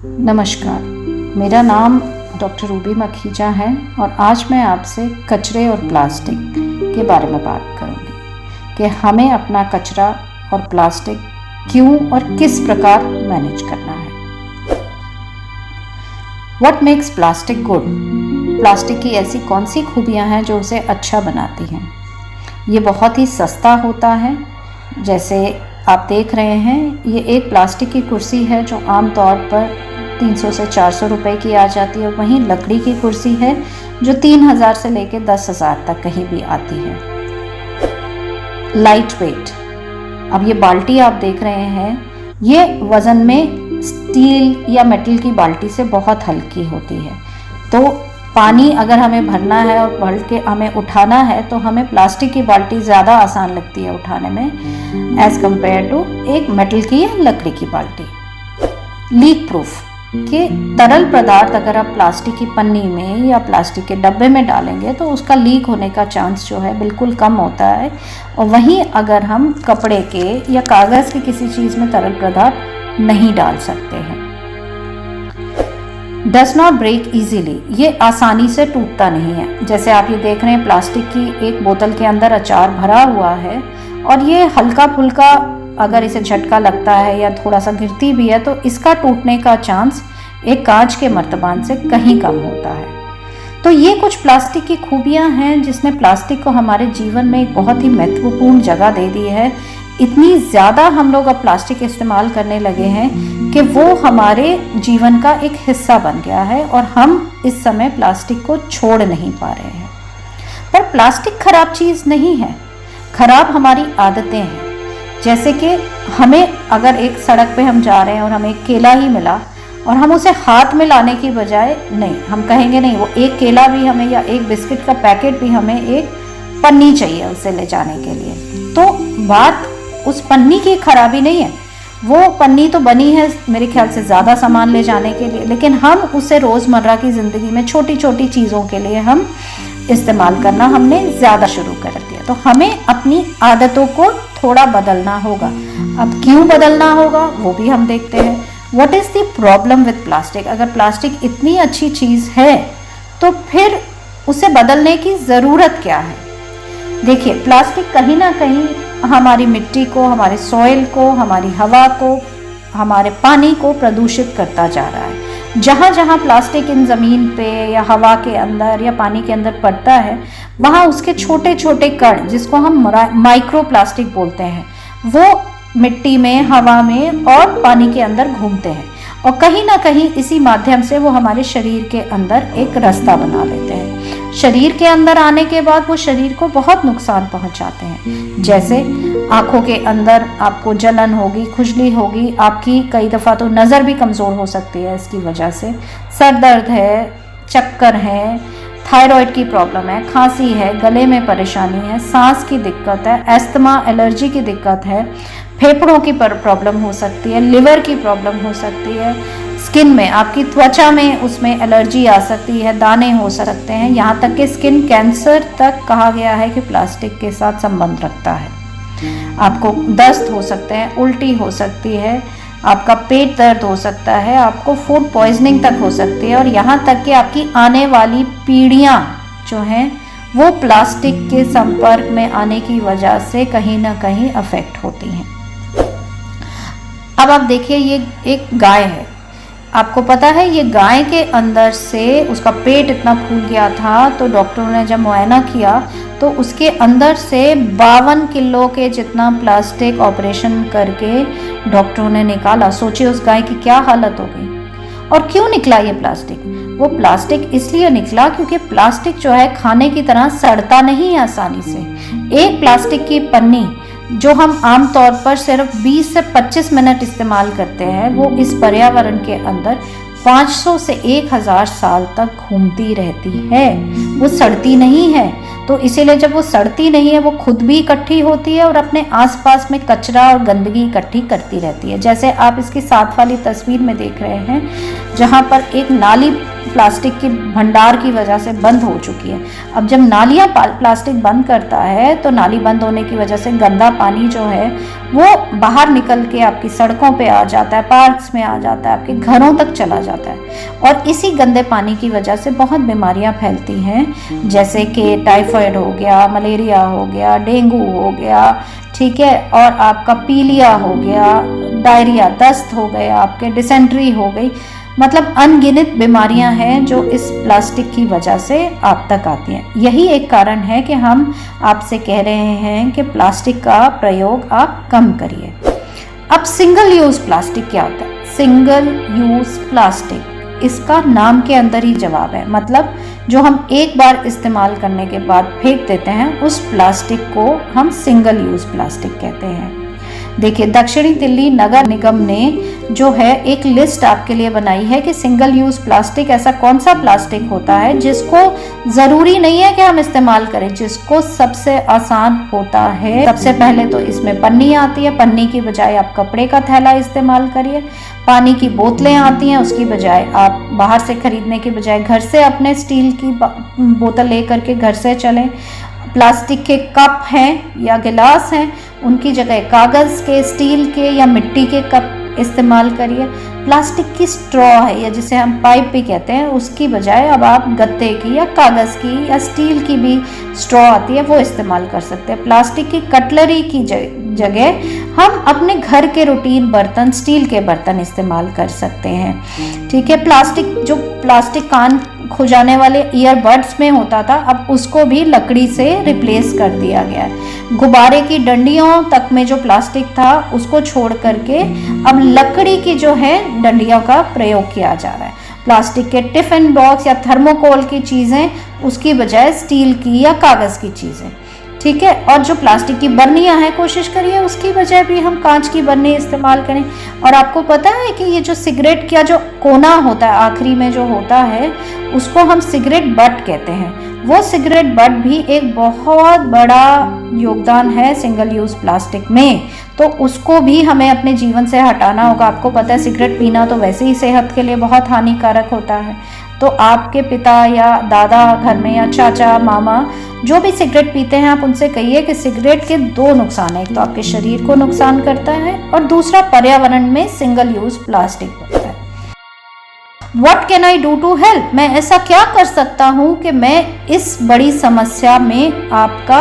नमस्कार, मेरा नाम डॉक्टर रूबी मखीजा है और आज मैं आपसे कचरे और प्लास्टिक के बारे में बात करूँगी कि हमें अपना कचरा और प्लास्टिक क्यों और किस प्रकार मैनेज करना है। What makes plastic good? Plastic की ऐसी कौन सी खूबियाँ हैं जो उसे अच्छा बनाती हैं। ये बहुत ही सस्ता होता है। जैसे आप देख रहे हैं, ये एक प्लास्टिक की कुर्सी है जो आमतौर पर 300 से 400 रुपए की आ जाती है। वहीं लकड़ी की कुर्सी है जो 3000 से लेकर 10,000 तक कहीं भी आती है। लाइट वेट, अब ये बाल्टी आप देख रहे हैं, ये वज़न में स्टील या मेटल की बाल्टी से बहुत हल्की होती है। तो पानी अगर हमें भरना है और भर के हमें उठाना है तो हमें प्लास्टिक की बाल्टी ज़्यादा आसान लगती है उठाने में एज़ कम्पेयर टू एक मेटल की या लकड़ी की बाल्टी। लीक प्रूफ, कि तरल पदार्थ अगर आप प्लास्टिक की पन्नी में या प्लास्टिक के डब्बे में डालेंगे तो उसका लीक होने का चांस जो है बिल्कुल कम होता है। और वहीं अगर हम कपड़े के या कागज़ के किसी चीज़ में तरल पदार्थ नहीं डाल सकते हैं। डज नॉट ब्रेक ईजीली, ये आसानी से टूटता नहीं है। जैसे आप ये देख रहे हैं, प्लास्टिक की एक बोतल के अंदर अचार भरा हुआ है और ये हल्का फुल्का अगर इसे झटका लगता है या थोड़ा सा गिरती भी है तो इसका टूटने का चांस एक कांच के मर्तबान से कहीं कम होता है। तो ये कुछ प्लास्टिक की खूबियां हैं जिसने प्लास्टिक को हमारे जीवन में एक बहुत ही महत्वपूर्ण जगह दे दी है। इतनी ज़्यादा हम लोग अब प्लास्टिक इस्तेमाल करने लगे हैं कि वो हमारे जीवन का एक हिस्सा बन गया है और हम इस समय प्लास्टिक को छोड़ नहीं पा रहे हैं। पर प्लास्टिक खराब चीज़ नहीं है, खराब हमारी आदतें हैं। जैसे कि हमें अगर एक सड़क पे हम जा रहे हैं और हमें एक केला ही मिला और हम उसे हाथ में लाने की बजाय नहीं, हम कहेंगे नहीं, वो एक केला भी हमें या एक बिस्किट का पैकेट भी हमें एक पन्नी चाहिए उसे ले जाने के लिए। तो बात उस पन्नी की खराबी नहीं है, वो पन्नी तो बनी है मेरे ख्याल से ज़्यादा सामान ले जाने के लिए, लेकिन हम उसे रोज़मर्रा की ज़िंदगी में छोटी छोटी चीज़ों के लिए हम इस्तेमाल करना हमने ज़्यादा शुरू कर दिया। तो हमें अपनी आदतों को थोड़ा बदलना होगा। अब क्यों बदलना होगा वो भी हम देखते हैं। What is the problem with plastic? अगर प्लास्टिक इतनी अच्छी चीज़ है तो फिर उसे बदलने की ज़रूरत क्या है? देखिए, प्लास्टिक कहीं ना कहीं हमारी मिट्टी को, हमारे सॉइल को, हमारी हवा को, हमारे पानी को प्रदूषित करता जा रहा है। जहाँ जहाँ प्लास्टिक इन ज़मीन पे या हवा के अंदर या पानी के अंदर पड़ता है, वहाँ उसके छोटे छोटे कण, जिसको हम माइक्रो प्लास्टिक बोलते हैं, वो मिट्टी में, हवा में और पानी के अंदर घूमते हैं और कहीं ना कहीं इसी माध्यम से वो हमारे शरीर के अंदर एक रास्ता बना लेते हैं। शरीर के अंदर आने के बाद वो शरीर को बहुत नुकसान पहुंचाते हैं। जैसे आँखों के अंदर आपको जलन होगी, खुजली होगी, आपकी कई दफ़ा तो नज़र भी कमज़ोर हो सकती है इसकी वजह से। सर दर्द है, चक्कर है, थायराइड की प्रॉब्लम है, खांसी है, गले में परेशानी है, सांस की दिक्कत है, अस्थमा, एलर्जी की दिक्कत है, फेफड़ों की प्रॉब्लम हो सकती है, लिवर की प्रॉब्लम हो सकती है, स्किन में, आपकी त्वचा में उसमें एलर्जी आ सकती है, दाने हो सकते हैं, यहाँ तक कि स्किन कैंसर तक कहा गया है कि प्लास्टिक के साथ संबंध रखता है। आपको दस्त हो सकते हैं, उल्टी हो सकती है, आपका पेट दर्द हो सकता है, आपको फूड पॉइजनिंग तक हो सकती है और यहाँ तक कि आपकी आने वाली पीढ़ियाँ जो हैं वो प्लास्टिक के संपर्क में आने की वजह से कहीं ना कहीं अफेक्ट होती हैं। अब आप देखिए, ये एक गाय है, आपको पता है ये गाय के अंदर से उसका पेट इतना फूल गया था तो डॉक्टरों ने जब मुआयना किया तो उसके अंदर से 52 किलो के जितना प्लास्टिक ऑपरेशन करके डॉक्टरों ने निकाला। सोचिए उस गाय की क्या हालत हो गई। और क्यों निकला ये प्लास्टिक? वो प्लास्टिक इसलिए निकला क्योंकि प्लास्टिक जो है खाने की तरह सड़ता नहीं है आसानी से। एक प्लास्टिक की पन्नी जो हम आमतौर पर सिर्फ 20 से 25 मिनट इस्तेमाल करते हैं, वो इस पर्यावरण के अंदर 500 से 1000 साल तक घूमती रहती है, वो सड़ती नहीं है। तो इसीलिए जब वो सड़ती नहीं है, वो खुद भी इकट्ठी होती है और अपने आसपास में कचरा और गंदगी इकट्ठी करती रहती है। जैसे आप इसकी साथ वाली तस्वीर में देख रहे हैं, जहाँ पर एक नाली प्लास्टिक की भंडार की वजह से बंद हो चुकी है। अब जब नालियाँ प्लास्टिक बंद करता है तो नाली बंद होने की वजह से गंदा पानी जो है वो बाहर निकल के आपकी सड़कों पे आ जाता है, पार्क्स में आ जाता है, आपके घरों तक चला जाता है। और इसी गंदे पानी की वजह से बहुत बीमारियां फैलती हैं, जैसे कि टाइफाइड हो गया, मलेरिया हो गया, डेंगू हो गया, ठीक है, और आपका पीलिया हो गया, डायरिया, दस्त हो गया, आपके डिसेंट्री हो गई। मतलब अनगिनत बीमारियां हैं जो इस प्लास्टिक की वजह से आप तक आती हैं। यही एक कारण है कि हम आपसे कह रहे हैं कि प्लास्टिक का प्रयोग आप कम करिए। अब सिंगल यूज़ प्लास्टिक क्या होता है? सिंगल यूज़ प्लास्टिक, इसका नाम के अंदर ही जवाब है। मतलब जो हम एक बार इस्तेमाल करने के बाद फेंक देते हैं, उस प्लास्टिक को हम सिंगल यूज़ प्लास्टिक कहते हैं। देखिए, दक्षिणी दिल्ली नगर निगम ने जो है एक लिस्ट आपके लिए बनाई है कि सिंगल यूज़ प्लास्टिक ऐसा कौन सा प्लास्टिक होता है जिसको ज़रूरी नहीं है कि हम इस्तेमाल करें, जिसको सबसे आसान होता है। सबसे पहले तो इसमें पन्नी आती है, पन्नी की बजाय आप कपड़े का थैला इस्तेमाल करिए। पानी की बोतलें आती हैं, उसकी बजाय आप बाहर से खरीदने की बजाय घर से अपने स्टील की बोतल ले करके घर से चलें। प्लास्टिक के कप हैं या गिलास हैं, उनकी जगह कागज़ के, स्टील के या मिट्टी के कप इस्तेमाल करिए। प्लास्टिक की स्ट्रॉ है या जिसे हम पाइप भी कहते हैं, उसकी बजाय अब आप गत्ते की या कागज़ की या स्टील की भी स्ट्रॉ आती है, वो इस्तेमाल कर सकते हैं। प्लास्टिक की कटलरी की जगह हम अपने घर के रूटीन बर्तन, स्टील के बर्तन इस्तेमाल कर सकते हैं, ठीक है। प्लास्टिक कान खुजाने वाले ईयरबड्स में होता था, अब उसको भी लकड़ी से रिप्लेस कर दिया गया है। गुब्बारे की डंडियों तक में जो प्लास्टिक था उसको छोड़ करके अब लकड़ी की जो है डंडियों का प्रयोग किया जा रहा है। प्लास्टिक के टिफिन बॉक्स या थर्मोकोल की चीज़ें उसकी बजाय स्टील की या कागज़ की चीज़ें, ठीक है। और जो प्लास्टिक की बर्नियां हैं, कोशिश करिए उसकी बजाय भी हम कांच की बर्नी इस्तेमाल करें। और आपको पता है कि ये जो सिगरेट का जो कोना होता है आखिरी में जो होता है, उसको हम सिगरेट बट कहते हैं। वो सिगरेट बट भी एक बहुत बड़ा योगदान है सिंगल यूज़ प्लास्टिक में, तो उसको भी हमें अपने जीवन से हटाना होगा। आपको पता है सिगरेट पीना तो वैसे ही सेहत के लिए बहुत हानिकारक होता है, तो आपके पिता या दादा घर में या चाचा, मामा जो भी सिगरेट पीते हैं, आप उनसे कहिए कि सिगरेट के दो नुकसान हैं, एक तो आपके शरीर को नुकसान करता है और दूसरा पर्यावरण में सिंगल यूज़ प्लास्टिक होता है। What can I do to help? मैं ऐसा क्या कर सकता हूँ कि मैं इस बड़ी समस्या में आपका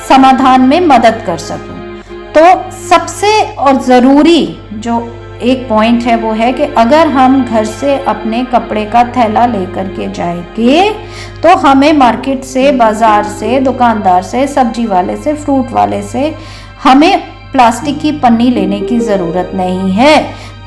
समाधान में मदद कर सकूँ? तो सबसे और ज़रूरी जो एक पॉइंट है वो है कि अगर हम घर से अपने कपड़े का थैला लेकर के जाएंगे तो हमें मार्केट से, बाज़ार से, दुकानदार से, सब्जी वाले से, फ्रूट वाले से हमें प्लास्टिक की पन्नी लेने की ज़रूरत नहीं है।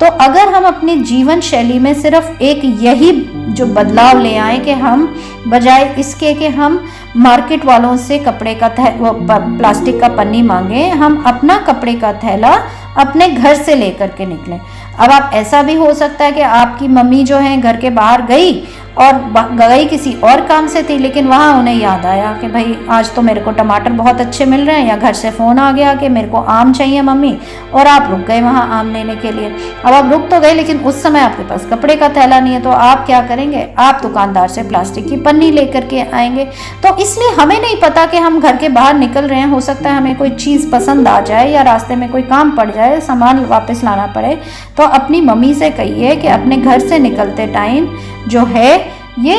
तो अगर हम अपनी जीवन शैली में सिर्फ एक यही जो बदलाव ले आए कि हम बजाय इसके कि हम मार्केट वालों से कपड़े का प्लास्टिक का पन्नी मांगे, हम अपना कपड़े का थैला अपने घर से लेकर के निकलें। अब आप ऐसा भी हो सकता है कि आपकी मम्मी जो है घर के बाहर गई और गई किसी और काम से थी, लेकिन वहाँ उन्हें याद आया कि भाई आज तो मेरे को टमाटर बहुत अच्छे मिल रहे हैं, या घर से फ़ोन आ गया कि मेरे को आम चाहिए मम्मी, और आप रुक गए वहाँ आम लेने के लिए। अब आप रुक तो गए लेकिन उस समय आपके पास कपड़े का थैला नहीं है, तो आप क्या करेंगे? आप दुकानदार से प्लास्टिक की पन्नी लेकर के आएंगे। तो इसलिए हमें नहीं पता कि हम घर के बाहर निकल रहे हैं, हो सकता है हमें कोई चीज़ पसंद आ जाए या रास्ते में कोई काम पड़ जाए, सामान वापस लाना पड़े, तो अपनी मम्मी से कहिए कि अपने घर से निकलते टाइम जो है ये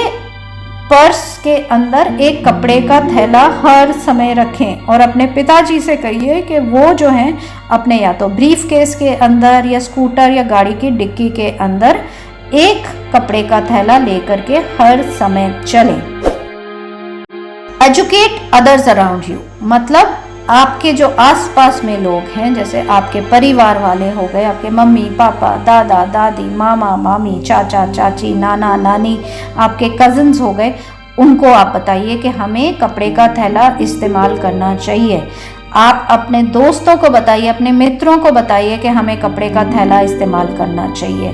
पर्स के अंदर एक कपड़े का थैला हर समय रखें। और अपने पिताजी से कहिए कि वो जो हैं अपने या तो ब्रीफ केस के अंदर या स्कूटर या गाड़ी की डिक्की के अंदर एक कपड़े का थैला लेकर के हर समय चलें। एजुकेट अदर्स अराउंड यू, मतलब आपके जो आसपास में लोग हैं, जैसे आपके परिवार वाले हो गए, आपके मम्मी पापा, दादा दादी, मामा मामी, चाचा चाची, नाना नानी, आपके कज़न्स हो गए, उनको आप बताइए कि हमें कपड़े का थैला इस्तेमाल करना चाहिए। आप अपने दोस्तों को बताइए, अपने मित्रों को बताइए कि हमें कपड़े का थैला इस्तेमाल करना चाहिए।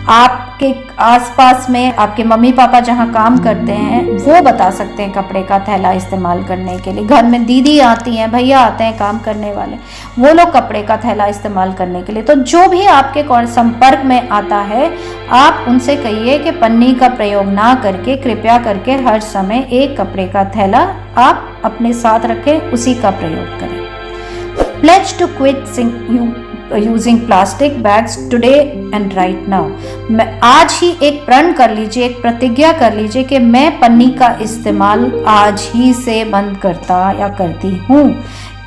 आपके आसपास में आपके मम्मी पापा जहाँ काम करते हैं वो बता सकते हैं कपड़े का थैला इस्तेमाल करने के लिए। घर में दीदी आती हैं, भैया आते हैं काम करने वाले, वो लोग कपड़े का थैला इस्तेमाल करने के लिए। तो जो भी आपके संपर्क में आता है आप उनसे कहिए कि पन्नी का प्रयोग ना करके कृपया करके हर समय एक कपड़े का थैला आप अपने साथ रखें, उसी का प्रयोग करें। Pledge to quit using plastic bags today and right now. मैं आज ही एक प्रण कर लीजिए, एक प्रतिज्ञा कर लीजिए कि मैं पन्नी का इस्तेमाल आज ही से बंद करता या करती हूँ।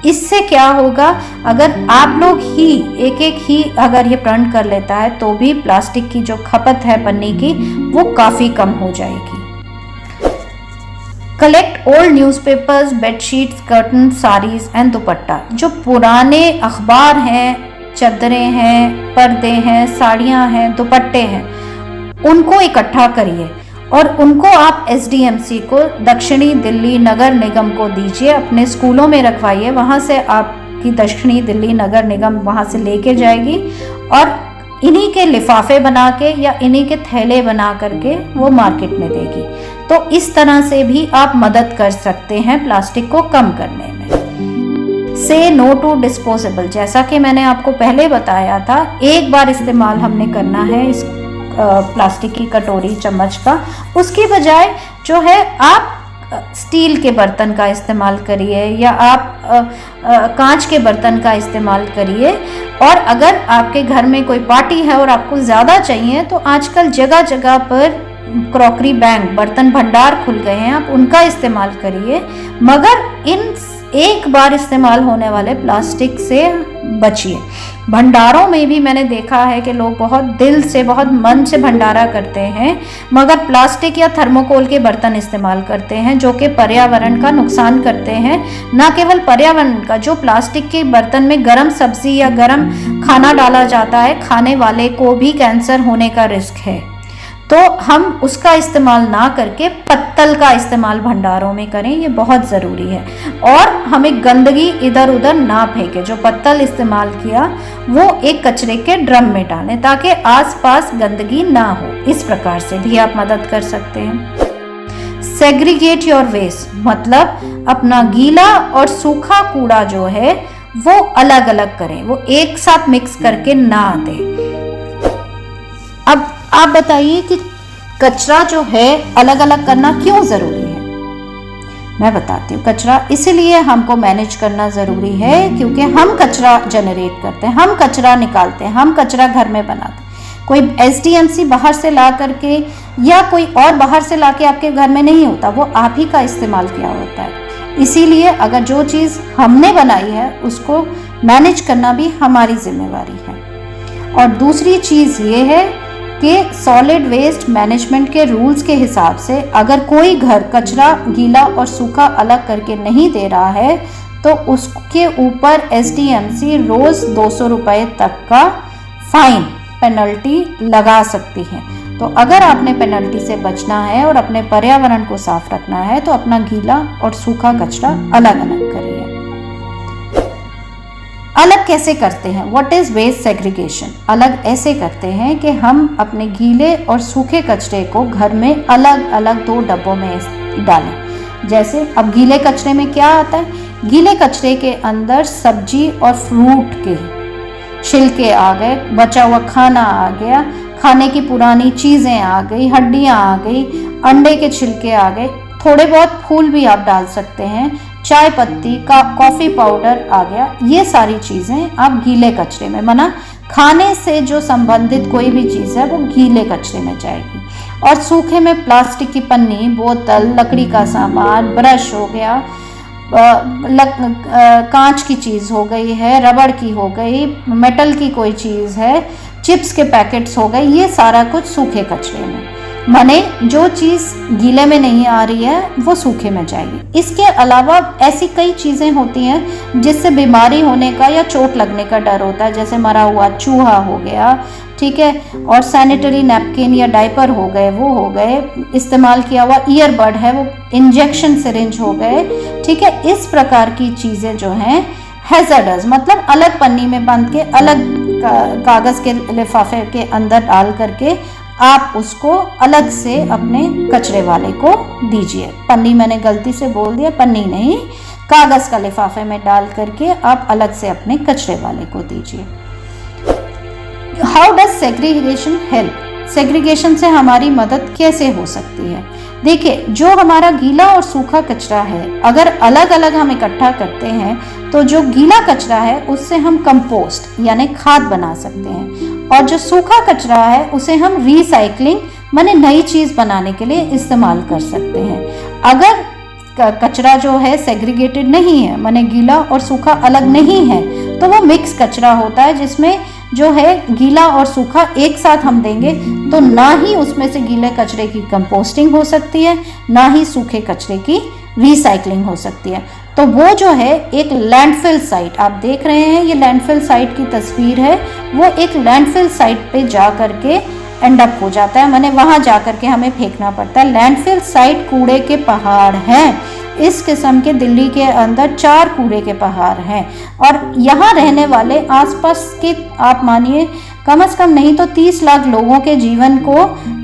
इससे क्या होगा, अगर आप लोग ही एक ही अगर ये प्रण कर लेता है तो भी प्लास्टिक की जो खपत है पन्नी की वो काफ़ी कम हो जाएगी। Collect old newspapers, bedsheets, curtain, saris and दुपट्टा। जो पुराने अखबार हैं, चादरें हैं, पर्दे हैं, साड़ियाँ हैं, दुपट्टे हैं, उनको इकट्ठा करिए और उनको आप SDMC को, दक्षिणी दिल्ली नगर निगम को दीजिए, अपने स्कूलों में रखवाइए। वहाँ से आपकी दक्षिणी दिल्ली नगर निगम वहाँ से लेके जाएगी और इन्हीं के लिफाफे बना के या इन्हीं के थैले बना करके वो मार्केट में देगी। तो इस तरह से भी आप मदद कर सकते हैं प्लास्टिक को कम करने में। से नो टू डिस्पोजेबल, जैसा कि मैंने आपको पहले बताया था, एक बार इस्तेमाल हमने करना है इस प्लास्टिक की कटोरी चम्मच का, उसकी बजाय जो है आप स्टील के बर्तन का इस्तेमाल करिए या आप कांच के बर्तन का इस्तेमाल करिए। और अगर आपके घर में कोई पार्टी है और आपको ज़्यादा चाहिए तो आजकल जगह जगह पर क्रॉकरी बैंक, बर्तन भंडार खुल गए हैं, आप उनका इस्तेमाल करिए। मगर इन एक बार इस्तेमाल होने वाले प्लास्टिक से बचिए। भंडारों में भी मैंने देखा है कि लोग बहुत दिल से, बहुत मन से भंडारा करते हैं, मगर प्लास्टिक या थर्मोकोल के बर्तन इस्तेमाल करते हैं जो कि पर्यावरण का नुकसान करते हैं। ना केवल पर्यावरण का, जो प्लास्टिक के बर्तन में गर्म सब्जी या गर्म खाना डाला जाता है, खाने वाले को भी कैंसर होने का रिस्क है। तो हम उसका इस्तेमाल ना करके पत्तल का इस्तेमाल भंडारों में करें, ये बहुत ज़रूरी है। और हमें गंदगी इधर उधर ना फेंके, जो पत्तल इस्तेमाल किया वो एक कचरे के ड्रम में डालें ताकि आसपास गंदगी ना हो। इस प्रकार से भी आप मदद कर सकते हैं। सेग्रीगेट योर वेस्ट, मतलब अपना गीला और सूखा कूड़ा जो है वो अलग अलग करें, वो एक साथ मिक्स करके ना दें। अब आप बताइए कि कचरा जो है अलग अलग करना क्यों ज़रूरी है। मैं बताती हूँ। कचरा इसीलिए हमको मैनेज करना ज़रूरी है क्योंकि हम कचरा जनरेट करते हैं, हम कचरा निकालते हैं, हम कचरा घर में बनाते हैं। कोई SDMC बाहर से ला करके या कोई और बाहर से ला के आपके घर में नहीं होता, वो आप ही का इस्तेमाल किया होता है। इसीलिए अगर जो चीज़ हमने बनाई है उसको मैनेज करना भी हमारी जिम्मेवारी है। और दूसरी चीज़ ये है कि सॉलिड वेस्ट मैनेजमेंट के रूल्स के हिसाब से अगर कोई घर कचरा गीला और सूखा अलग करके नहीं दे रहा है तो उसके ऊपर SDMC रोज़ 200 रुपये तक का फाइन पेनल्टी लगा सकती है। तो अगर आपने पेनल्टी से बचना है और अपने पर्यावरण को साफ रखना है तो अपना गीला और सूखा कचरा अलग अलग करिए। अलग कैसे करते हैं? What is waste segregation? अलग ऐसे करते हैं कि हम अपने गीले और सूखे कचरे को घर में अलग अलग 2 डब्बों में डालें। जैसे अब गीले कचरे में क्या आता है? गीले कचरे के अंदर सब्जी और फ्रूट के छिलके आ गए, बचा हुआ खाना आ गया, खाने की पुरानी चीज़ें आ गई, हड्डियाँ आ गई, अंडे के छिलके आ गए, थोड़े बहुत फूल भी आप डाल सकते हैं, चाय पत्ती का कॉफ़ी पाउडर आ गया। ये सारी चीज़ें आप गीले कचरे में, मना खाने से जो संबंधित कोई भी चीज़ है वो गीले कचरे में जाएगी। और सूखे में प्लास्टिक की पन्नी, बोतल, लकड़ी का सामान, ब्रश हो गया, कांच की चीज़ हो गई है, रबड़ की हो गई, मेटल की कोई चीज़ है, चिप्स के पैकेट्स हो गए, ये सारा कुछ सूखे कचरे में। माने जो चीज़ गीले में नहीं आ रही है वो सूखे में जाएगी। इसके अलावा ऐसी कई चीज़ें होती हैं जिससे बीमारी होने का या चोट लगने का डर होता है, जैसे मरा हुआ चूहा हो गया, ठीक है, और सैनिटरी नैपकिन या डायपर हो गए, वो हो गए, इस्तेमाल किया हुआ ईयरबड है, वो इंजेक्शन सिरिंज हो गए, ठीक है। इस प्रकार की चीज़ें जो हैं हैज़ार्डस, मतलब अलग पन्नी में बांध के अलग कागज़ के लिफाफे के अंदर डाल करके आप उसको अलग से अपने कचरे वाले को दीजिए। पन्नी मैंने गलती से बोल दिया, पन्नी नहीं, कागज़ का लिफाफे में डाल करके आप अलग से अपने कचरे वाले को दीजिए। How does segregation help? Segregation से हमारी मदद कैसे हो सकती है? देखिए, जो हमारा गीला और सूखा कचरा है, अगर अलग अलग हम इकट्ठा करते हैं तो जो गीला कचरा है उससे हम कंपोस्ट यानी खाद बना सकते हैं, और जो सूखा कचरा है उसे हम रिसाइकलिंग माने नई चीज़ बनाने के लिए इस्तेमाल कर सकते हैं। अगर कचरा जो है सेग्रीगेटेड नहीं है, माने गीला और सूखा अलग नहीं है, तो वो मिक्स कचरा होता है, जिसमें जो है गीला और सूखा एक साथ हम देंगे तो ना ही उसमें से गीले कचरे की कंपोस्टिंग हो सकती है, ना ही सूखे कचरे की रिसाइकलिंग हो सकती है। तो वो जो है एक लैंडफिल साइट, आप देख रहे हैं ये लैंडफिल साइट की तस्वीर है, वो एक लैंडफिल साइट पे जा करके एंड अप हो जाता है, माने वहाँ जा करके हमें फेंकना पड़ता है। लैंडफिल साइट कूड़े के पहाड़ हैं। इस किस्म के दिल्ली के अंदर 4 कूड़े के पहाड़ हैं, और यहाँ रहने वाले आसपास के आप मानिए कम से कम नहीं तो 30 लाख लोगों के जीवन को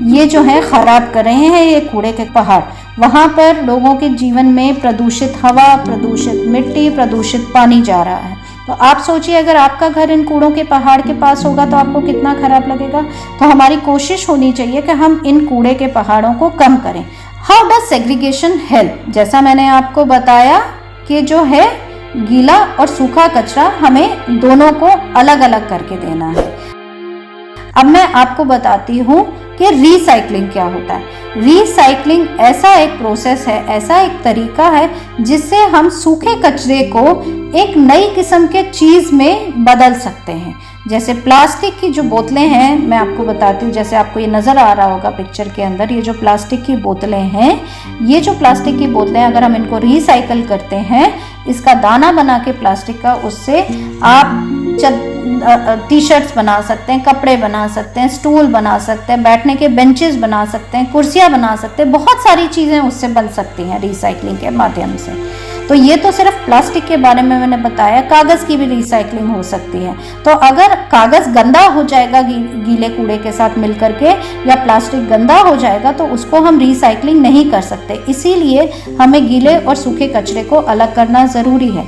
ये जो है ख़राब कर रहे हैं ये कूड़े के पहाड़। वहाँ पर लोगों के जीवन में प्रदूषित हवा, प्रदूषित मिट्टी, प्रदूषित पानी जा रहा है। तो आप सोचिए, अगर आपका घर इन कूड़ों के पहाड़ के पास होगा तो आपको कितना खराब लगेगा। तो हमारी कोशिश होनी चाहिए कि हम इन कूड़े के पहाड़ों को कम करें। How does segregation help? जैसा मैंने आपको बताया कि जो है गीला और सूखा कचरा हमें दोनों को अलग अलग करके देना है। अब मैं आपको बताती हूँ कि रिसाइकलिंग क्या होता है। रिसाइकलिंग ऐसा एक प्रोसेस है, ऐसा एक तरीका है जिससे हम सूखे कचरे को एक नई किस्म के चीज़ में बदल सकते हैं। जैसे प्लास्टिक की जो बोतलें हैं, मैं आपको बताती हूँ, जैसे आपको ये नज़र आ रहा होगा पिक्चर के अंदर, ये जो प्लास्टिक की बोतलें हैं, ये जो प्लास्टिक की बोतलें अगर हम इनको रिसाइकल करते हैं, इसका दाना बना के प्लास्टिक का, उससे आप टी शर्ट्स बना सकते हैं, कपड़े बना सकते हैं, स्टूल बना सकते हैं, बैठने के बेंचेस बना सकते हैं, कुर्सियाँ बना सकते हैं, बहुत सारी चीज़ें उससे बन सकती हैं रिसाइकलिंग के माध्यम से। तो ये तो सिर्फ प्लास्टिक के बारे में मैंने बताया, कागज़ की भी रिसाइकलिंग हो सकती है। तो अगर कागज़ गंदा हो जाएगा गीले कूड़े के साथ मिल करके, या प्लास्टिक गंदा हो जाएगा, तो उसको हम रिसाइकलिंग नहीं कर सकते। इसीलिए हमें गीले और सूखे कचरे को अलग करना ज़रूरी है।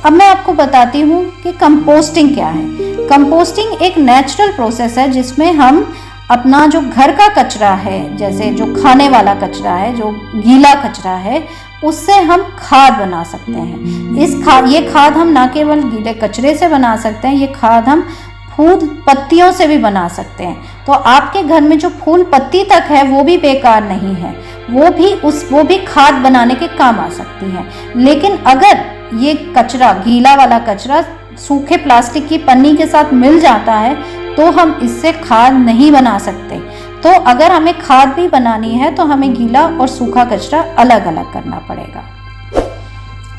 अब मैं आपको बताती हूँ कि कंपोस्टिंग क्या है। कंपोस्टिंग एक नेचुरल प्रोसेस है जिसमें हम अपना जो घर का कचरा है, जैसे जो खाने वाला कचरा है, जो गीला कचरा है, उससे हम खाद बना सकते हैं। ये खाद हम ना केवल गीले कचरे से बना सकते हैं, ये खाद हम फूल पत्तियों से भी बना सकते हैं। तो आपके घर में जो फूल पत्ती तक है वो भी बेकार नहीं है, वो भी खाद बनाने के काम आ सकती है। लेकिन अगर ये कचरा, गीला वाला कचरा सूखे प्लास्टिक की पन्नी के साथ मिल जाता है तो हम इससे खाद नहीं बना सकते। तो अगर हमें खाद भी बनानी है तो हमें गीला और सूखा कचरा अलग अलग करना पड़ेगा।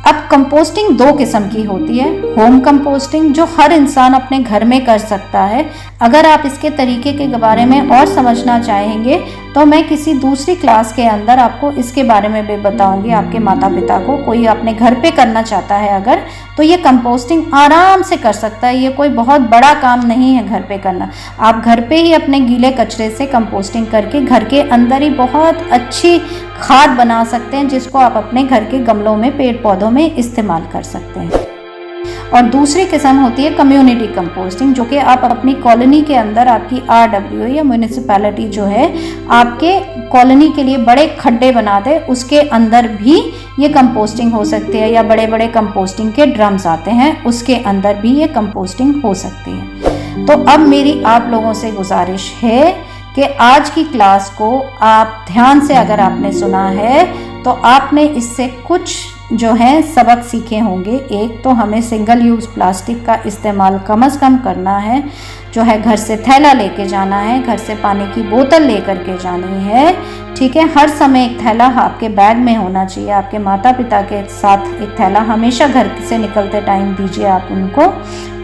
अब कंपोस्टिंग 2 किस्म की होती है। होम कंपोस्टिंग, जो हर इंसान अपने घर में कर सकता है। अगर आप इसके तरीके के बारे में और समझना चाहेंगे तो मैं किसी दूसरी क्लास के अंदर आपको इसके बारे में भी बताऊंगी। आपके माता पिता को कोई अपने घर पे करना चाहता है अगर, तो ये कंपोस्टिंग आराम से कर सकता है। ये कोई बहुत बड़ा काम नहीं है घर पे करना। आप घर पे ही अपने गीले कचरे से कंपोस्टिंग करके घर के अंदर ही बहुत अच्छी खाद बना सकते हैं, जिसको आप अपने घर के गमलों में, पेड़ पौधों में इस्तेमाल कर सकते हैं। और दूसरी किस्म होती है कम्युनिटी कंपोस्टिंग, जो कि आप अपनी कॉलोनी के अंदर, आपकी RWA या म्यूनिसिपैलिटी जो है आपके कॉलोनी के लिए बड़े खड्डे बना दे, उसके अंदर भी ये कंपोस्टिंग हो सकती है। या बड़े बड़े कंपोस्टिंग के ड्रम्स आते हैं, उसके अंदर भी ये कंपोस्टिंग हो सकती है। तो अब मेरी आप लोगों से गुजारिश है कि आज की क्लास को आप ध्यान से अगर आपने सुना है तो आपने इससे कुछ जो है सबक सीखे होंगे। एक तो हमें सिंगल यूज़ प्लास्टिक का इस्तेमाल कम से कम करना है, जो है घर से थैला लेके जाना है, घर से पानी की बोतल लेकर के जानी है, ठीक है। हर समय एक थैला आपके बैग में होना चाहिए। आपके माता पिता के साथ एक थैला हमेशा घर से निकलते टाइम दीजिए आप उनको,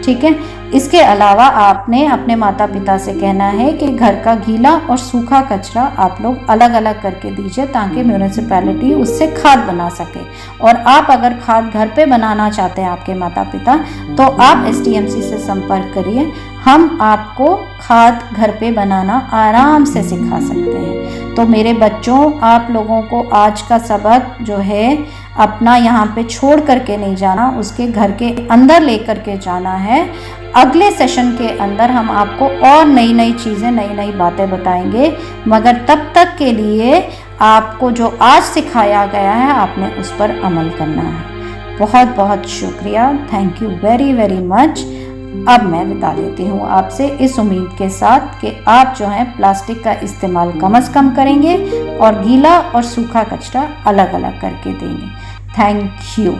ठीक है। इसके अलावा आपने अपने माता पिता से कहना है कि घर का गीला और सूखा कचरा आप लोग अलग अलग करके दीजिए, ताकि म्यूनिसिपैलिटी उससे खाद बना सके। और आप अगर खाद घर पे बनाना चाहते हैं आपके माता पिता, तो आप SDMC से संपर्क करिए। हम आपको खाद घर पे बनाना आराम से सिखा सकते हैं। तो मेरे बच्चों, आप लोगों को आज का सबक जो है अपना यहाँ पे छोड़ करके नहीं जाना, उसके घर के अंदर लेकर के जाना है। अगले सेशन के अंदर हम आपको और नई नई चीज़ें, नई नई बातें बताएंगे, मगर तब तक के लिए आपको जो आज सिखाया गया है आपने उस पर अमल करना है। बहुत बहुत शुक्रिया, thank you very very much. अब मैं विदा लेती हूँ आपसे इस उम्मीद के साथ कि आप जो है प्लास्टिक का इस्तेमाल कम से कम करेंगे और गीला और सूखा कचरा अलग अलग करके देंगे। Thank you.